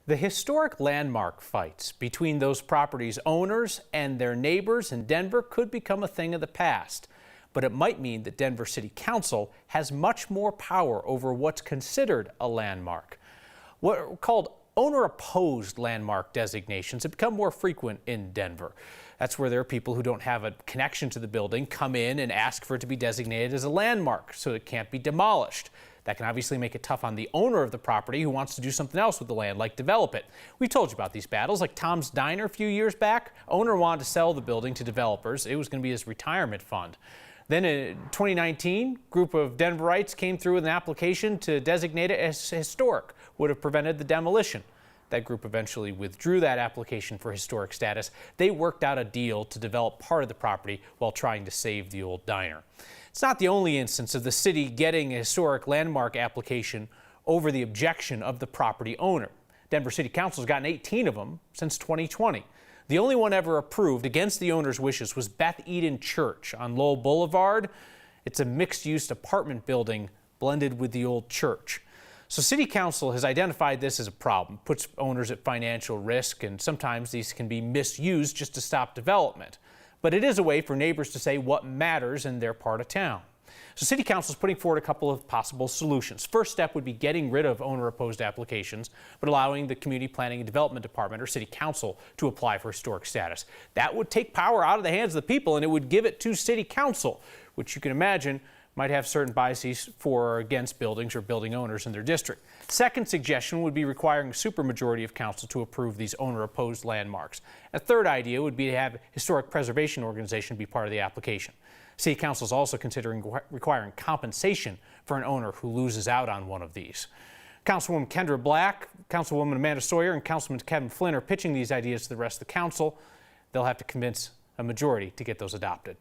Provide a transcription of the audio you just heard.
The historic landmark fights between those properties' owners and their neighbors in Denver could become a thing of the past. But it might mean that Denver City Council has much more power over what's considered a landmark. What are called owner-opposed landmark designations have become more frequent in Denver. That's where there are people who don't have a connection to the building come in and ask for it to be designated as a landmark so it can't be demolished. That can obviously make it tough on the owner of the property who wants to do something else with the land, like develop it. We told you about these battles, like Tom's Diner a few years back. Owner wanted to sell the building to developers. It was going to be his retirement fund. Then in 2019, a group of Denverites came through with an application to designate it as historic, would have prevented the demolition. That group eventually withdrew that application for historic status. They worked out a deal to develop part of the property while trying to save the old diner. It's not the only instance of the city getting a historic landmark application over the objection of the property owner. Denver City Council has gotten 18 of them since 2020. The only one ever approved against the owner's wishes was Beth Eden Church on Lowell Boulevard. It's a mixed-use apartment building blended with the old church. So City Council has identified this as a problem, puts owners at financial risk, and sometimes these can be misused just to stop development. But it is a way for neighbors to say what matters in their part of town. So City Council is putting forward a couple of possible solutions. First step would be getting rid of owner-opposed applications, but allowing the Community Planning and Development Department or City Council to apply for historic status. That would take power out of the hands of the people, and it would give it to City Council, which you can imagine might have certain biases for or against buildings or building owners in their district. Second suggestion would be requiring a supermajority of council to approve these owner-opposed landmarks. A third idea would be to have a historic preservation organization be part of the application. City Council is also considering requiring compensation for an owner who loses out on one of these. Councilwoman Kendra Black, Councilwoman Amanda Sawyer, and Councilman Kevin Flynn are pitching these ideas to the rest of the council. They'll have to convince a majority to get those adopted.